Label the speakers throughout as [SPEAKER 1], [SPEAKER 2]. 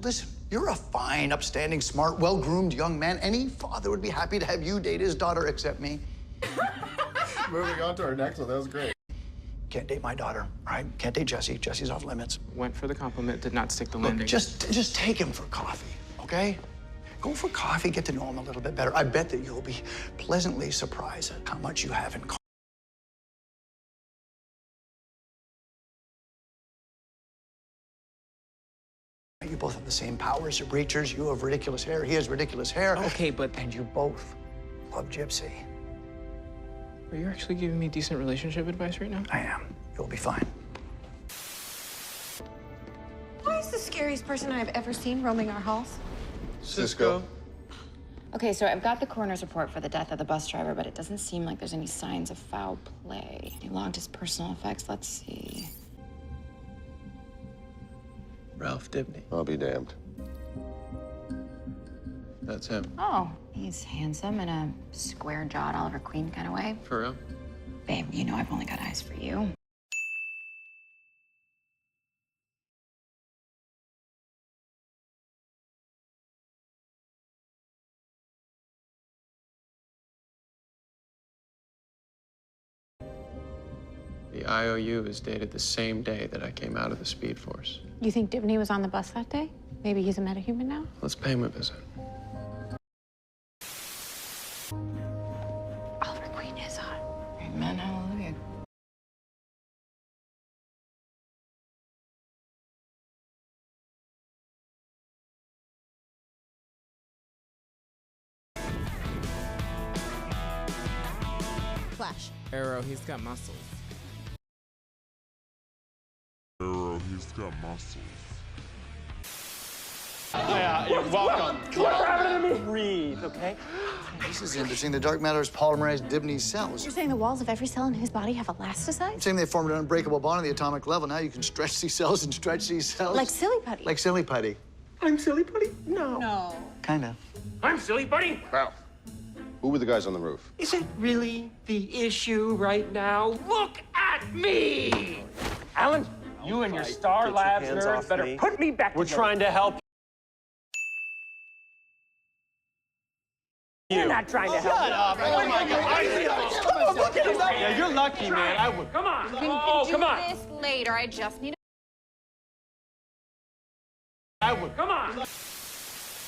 [SPEAKER 1] Listen, you're a fine, upstanding, smart, well-groomed young man. Any father would be happy to have you date his daughter, except me.
[SPEAKER 2] Moving on to our next one. That was great.
[SPEAKER 1] Can't date my daughter, right? Can't date Jesse. Jesse's off limits.
[SPEAKER 3] Went for the compliment, did not stick the
[SPEAKER 1] Look,
[SPEAKER 3] landing.
[SPEAKER 1] just take him for coffee, okay? Go for coffee, get to know him a little bit better. I bet that you'll be pleasantly surprised at how much you have in common. You both have the same powers. You're breachers. You have ridiculous hair. He has ridiculous hair.
[SPEAKER 3] Okay, but...
[SPEAKER 1] And you both love Gypsy.
[SPEAKER 3] Are you actually giving me decent relationship advice right now?
[SPEAKER 1] I am. You'll be fine.
[SPEAKER 4] Why is the scariest person I've ever seen roaming our halls?
[SPEAKER 2] Cisco.
[SPEAKER 5] Okay, so I've got the coroner's report for the death of the bus driver, but it doesn't seem like there's any signs of foul play. He logged his personal effects. Let's see.
[SPEAKER 3] Ralph Dibney.
[SPEAKER 2] I'll be damned.
[SPEAKER 3] That's him.
[SPEAKER 5] Oh, he's handsome in a square-jawed Oliver Queen kind of way.
[SPEAKER 3] For real?
[SPEAKER 5] Babe, you know I've only got eyes for you.
[SPEAKER 3] The IOU is dated the same day that I came out of the Speed Force.
[SPEAKER 4] You think Dibney was on the bus that day? Maybe he's a metahuman now?
[SPEAKER 3] Let's pay him a visit.
[SPEAKER 4] Oliver Queen is hot.
[SPEAKER 5] Amen, hallelujah.
[SPEAKER 4] Flash.
[SPEAKER 6] Arrow, he's got muscles.
[SPEAKER 7] Arrow, he's got muscles.
[SPEAKER 8] You're welcome. What happened to me? Breathe, okay?
[SPEAKER 1] This is interesting. The dark matter has polymerized Dibney's cells.
[SPEAKER 4] You're saying the walls of every cell in his body have elasticized?
[SPEAKER 1] I'm saying they formed an unbreakable bond at the atomic level. Now you can stretch these cells and stretch these cells.
[SPEAKER 4] Like silly putty.
[SPEAKER 1] Like silly putty.
[SPEAKER 8] I'm silly putty? No.
[SPEAKER 4] No.
[SPEAKER 1] Kinda.
[SPEAKER 8] I'm silly putty?
[SPEAKER 2] Wow. Who were the guys on the roof?
[SPEAKER 8] Is it really the issue right now? Look at me! Alan, you and your Star Labs nerds better put me back together. We're trying to help you. You're not trying to help me. Shut up. Oh, my God. Look at him. Yeah, you're lucky, man. I would. Come on.
[SPEAKER 4] We can do
[SPEAKER 8] come on.
[SPEAKER 4] this later. I just need
[SPEAKER 8] I would. Come on.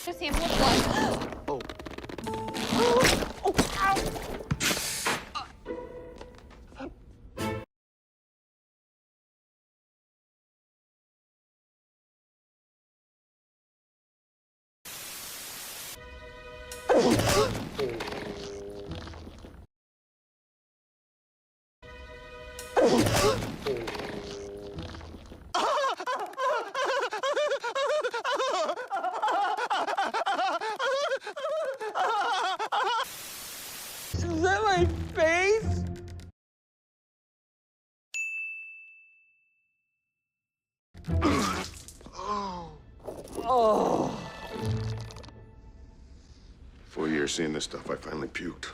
[SPEAKER 4] a sample of blood.
[SPEAKER 1] Oh.
[SPEAKER 4] Oh, ow.
[SPEAKER 8] Is that my face? Oh.
[SPEAKER 2] 4 years seeing this stuff, I finally puked.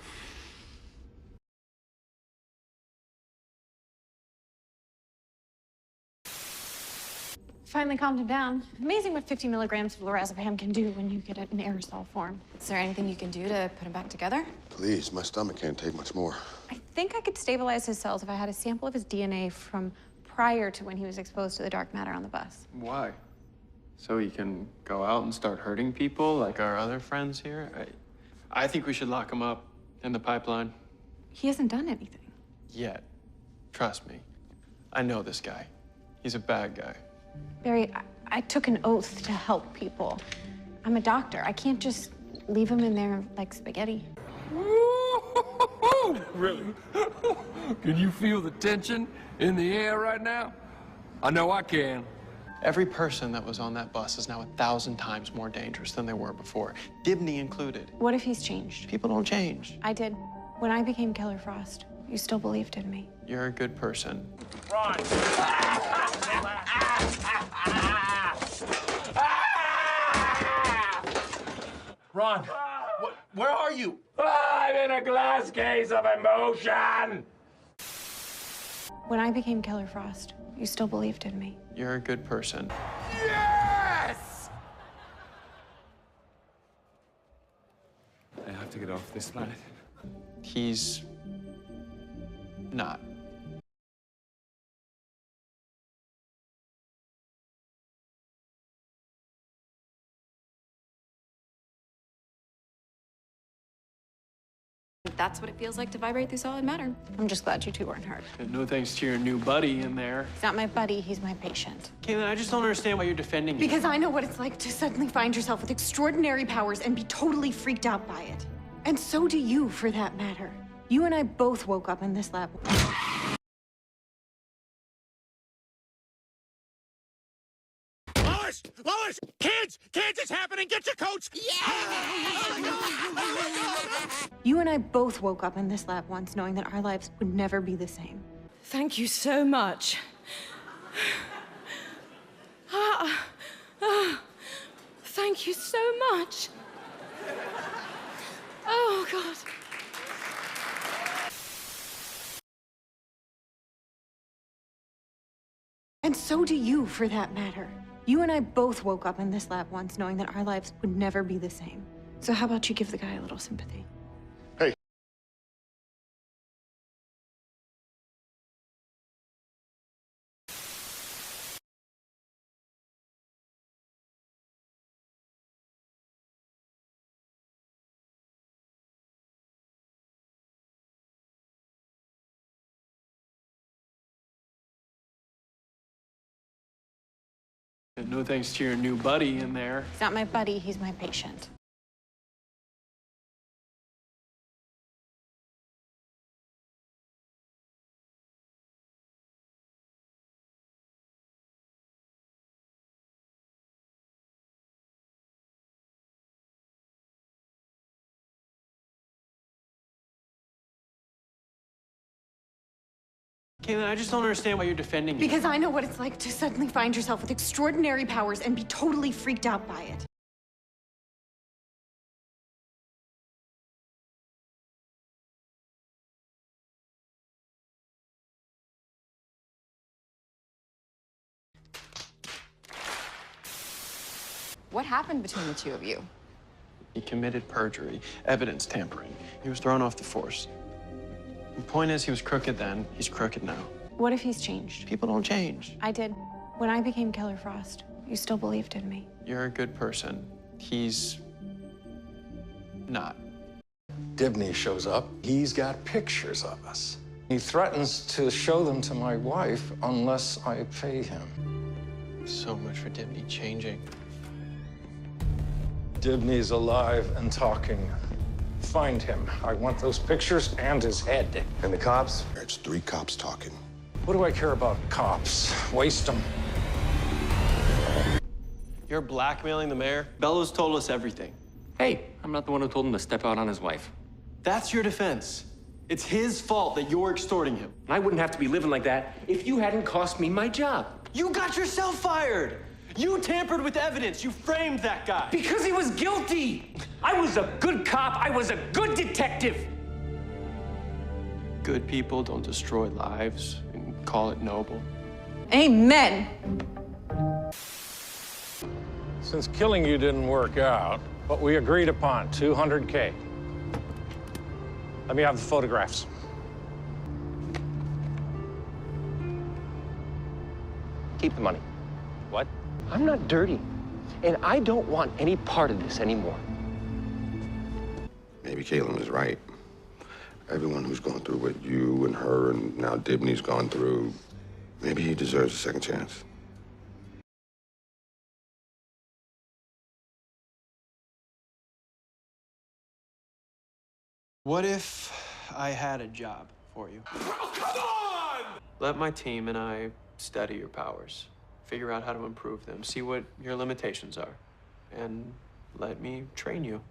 [SPEAKER 4] Finally calmed him down. Amazing what 50 milligrams of lorazepam can do when you get it in aerosol form.
[SPEAKER 5] Is there anything you can do to put him back together?
[SPEAKER 2] Please, my stomach can't take much more.
[SPEAKER 4] I think I could stabilize his cells if I had a sample of his DNA from prior to when he was exposed to the dark matter on the bus.
[SPEAKER 3] Why? So he can go out and start hurting people like our other friends here? I think we should lock him up in the pipeline.
[SPEAKER 4] He hasn't done anything.
[SPEAKER 3] Yet. Trust me. I know this guy. He's a bad guy.
[SPEAKER 4] Barry, I took an oath to help people. I'm a doctor. I can't just leave him in there like spaghetti.
[SPEAKER 9] Really? Can you feel the tension in the air right now? I know I can.
[SPEAKER 3] Every person that was on that bus is now 1,000 times more dangerous than they were before, Dibney included.
[SPEAKER 4] What if he's changed?
[SPEAKER 3] People don't change.
[SPEAKER 4] I did. When I became Killer Frost, you still believed in me.
[SPEAKER 3] You're a good person.
[SPEAKER 8] Ron. Ron, where are you? I'm in a glass case of emotion.
[SPEAKER 4] When I became Killer Frost, you still believed in me.
[SPEAKER 3] You're a good person.
[SPEAKER 8] Yes! have to get off this planet.
[SPEAKER 3] He's not.
[SPEAKER 5] That's what it feels like to vibrate through solid matter.
[SPEAKER 4] I'm just glad you two weren't hurt.
[SPEAKER 3] And no thanks to your new buddy in there.
[SPEAKER 4] He's not my buddy, he's my patient.
[SPEAKER 3] Caitlin, I just don't understand why you're defending him.
[SPEAKER 4] Because I know what it's like to suddenly find yourself with extraordinary powers and be totally freaked out by it. And so do you, for that matter. You and I both woke up in this lab.
[SPEAKER 8] Lois! Lois! Kids! Kids, it's happening! Get your coats!
[SPEAKER 4] You and I both woke up in this lab once knowing that our lives would never be the same.
[SPEAKER 6] Thank you so much. Thank you so much. Oh, God.
[SPEAKER 4] And so do you, for that matter. You and I both woke up in this lab once knowing that our lives would never be the same. So how about you give the guy a little sympathy?
[SPEAKER 2] Hey.
[SPEAKER 3] And no thanks to your new buddy in there.
[SPEAKER 4] He's not my buddy, he's my patient.
[SPEAKER 3] Caitlin, I just don't understand why you're defending him.
[SPEAKER 4] Because I know what it's like to suddenly find yourself with extraordinary powers and be totally freaked out by it.
[SPEAKER 5] What happened between the two of you?
[SPEAKER 3] He committed perjury, evidence tampering. He was thrown off the force. The point is, he was crooked then, he's crooked now.
[SPEAKER 4] What if he's changed?
[SPEAKER 3] People don't change.
[SPEAKER 4] I did. When I became Killer Frost, you still believed in me.
[SPEAKER 3] You're a good person. He's not.
[SPEAKER 10] Dibney shows up. He's got pictures of us. He threatens to show them to my wife unless I pay him.
[SPEAKER 3] So much for Dibney changing.
[SPEAKER 10] Dibney's alive and talking. Find him. I want those pictures and his head.
[SPEAKER 2] And the cops? It's 3 cops talking.
[SPEAKER 10] What do I care about cops? Waste them.
[SPEAKER 3] You're blackmailing the mayor? Bellows told us everything.
[SPEAKER 8] Hey, I'm not the one who told him to step out on his wife.
[SPEAKER 3] That's your defense. It's his fault that you're extorting him.
[SPEAKER 8] And I wouldn't have to be living like that if you hadn't cost me my job.
[SPEAKER 3] You got yourself fired. You tampered with evidence. You framed that guy.
[SPEAKER 8] Because he was guilty. I was a good cop. I was a good detective.
[SPEAKER 3] Good people don't destroy lives and call it noble.
[SPEAKER 4] Amen.
[SPEAKER 10] Since killing you didn't work out, what we agreed upon, $200K. Let me have the photographs.
[SPEAKER 8] Keep the money.
[SPEAKER 10] What?
[SPEAKER 8] I'm not dirty, and I don't want any part of this anymore.
[SPEAKER 2] Maybe Caitlin was right. Everyone who's gone through what you and her and now Dibney's gone through, maybe he deserves a second chance.
[SPEAKER 3] What if I had a job for you?
[SPEAKER 8] Oh, come on!
[SPEAKER 3] Let my team and I study your powers, figure out how to improve them, see what your limitations are, and let me train you.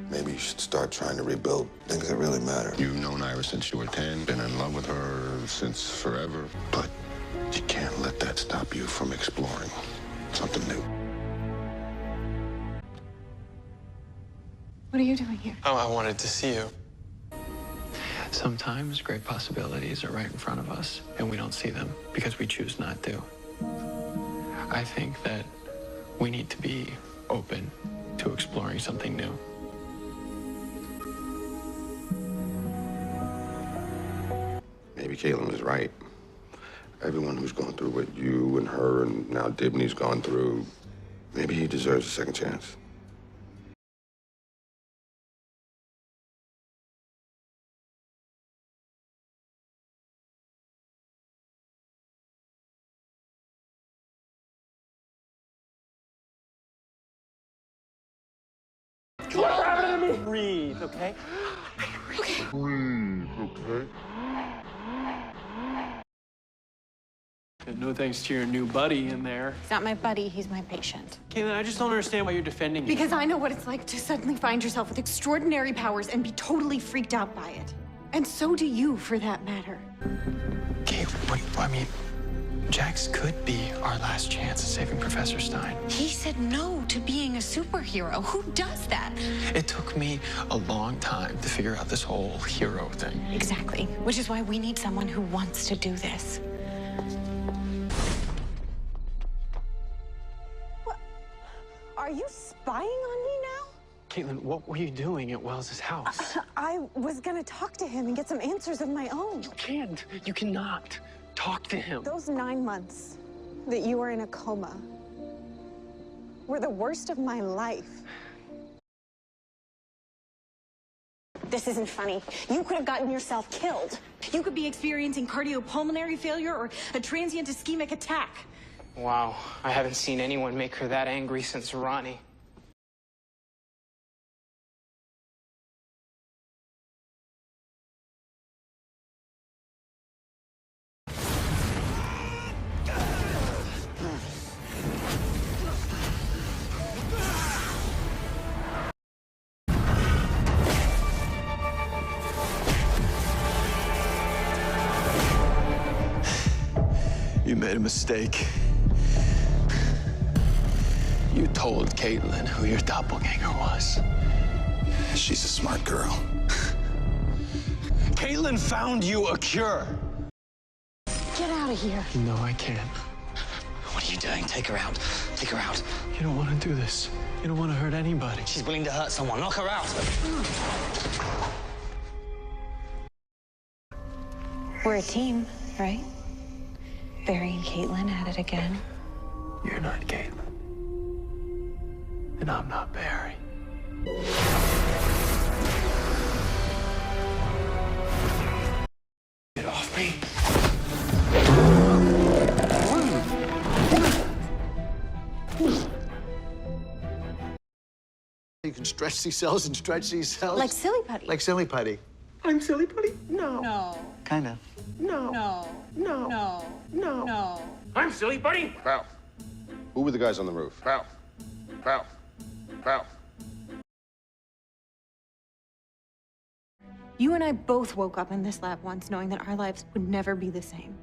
[SPEAKER 2] Maybe you should start trying to rebuild things that really matter. You've known Iris since you were 10, been in love with her since forever. But you can't let that stop you from exploring something new.
[SPEAKER 4] What are you doing here?
[SPEAKER 3] Oh, I wanted to see you. Sometimes great possibilities are right in front of us, and we don't see them because we choose not to. I think that we need to be open to exploring something new.
[SPEAKER 2] Maybe Caitlin was right. Everyone who's gone through what you and her and now Dibney's gone through, maybe he deserves a second chance.
[SPEAKER 8] What's happening to me? Breathe, okay?
[SPEAKER 7] Breathe, okay?
[SPEAKER 3] And no thanks to your new buddy in there.
[SPEAKER 4] He's not my buddy, he's my patient.
[SPEAKER 3] Caitlin, I just don't understand why you're defending him.
[SPEAKER 4] Because I know what it's like to suddenly find yourself with extraordinary powers and be totally freaked out by it. And so do you, for that matter.
[SPEAKER 3] Kate, I mean, Jax could be our last chance at saving Professor Stein.
[SPEAKER 11] He said no to being a superhero. Who does that?
[SPEAKER 3] It took me a long time to figure out this whole hero thing.
[SPEAKER 11] Exactly. Which is why we need someone who wants to do this.
[SPEAKER 6] What? Are you spying on me now?
[SPEAKER 3] Caitlin, what were you doing at Wells's house?
[SPEAKER 6] I was gonna talk to him and get some answers of my own.
[SPEAKER 3] You can't. You cannot. Talk to him.
[SPEAKER 6] Those 9 months that you were in a coma were the worst of my life. This isn't funny. You could have gotten yourself killed.
[SPEAKER 4] You could be experiencing cardiopulmonary failure or a transient ischemic attack.
[SPEAKER 12] Wow, I haven't seen anyone make her that angry since Ronnie.
[SPEAKER 3] You made a mistake. You told Caitlin who your doppelganger was.
[SPEAKER 1] She's a smart girl.
[SPEAKER 3] Caitlin found you a cure.
[SPEAKER 6] Get out of here.
[SPEAKER 3] No, I can't.
[SPEAKER 13] What are you doing? Take her out. Take her out.
[SPEAKER 3] You don't want to do this. You don't want to hurt anybody.
[SPEAKER 13] She's willing to hurt someone. Knock her out.
[SPEAKER 11] We're a team, right? Barry and Caitlin at it again.
[SPEAKER 3] You're not Caitlin. And I'm not Barry. Get off me.
[SPEAKER 1] You can stretch these cells and stretch these cells.
[SPEAKER 4] Like silly putty.
[SPEAKER 1] Like silly putty.
[SPEAKER 8] I'm silly putty? No.
[SPEAKER 6] No.
[SPEAKER 1] Kinda.
[SPEAKER 8] No.
[SPEAKER 6] No.
[SPEAKER 8] No.
[SPEAKER 6] No.
[SPEAKER 8] No.
[SPEAKER 6] No.
[SPEAKER 8] I'm silly putty?
[SPEAKER 2] Ralph. Who were the guys on the roof? Ralph. Ralph. Ralph.
[SPEAKER 4] You and I both woke up in this lab once knowing that our lives would never be the same.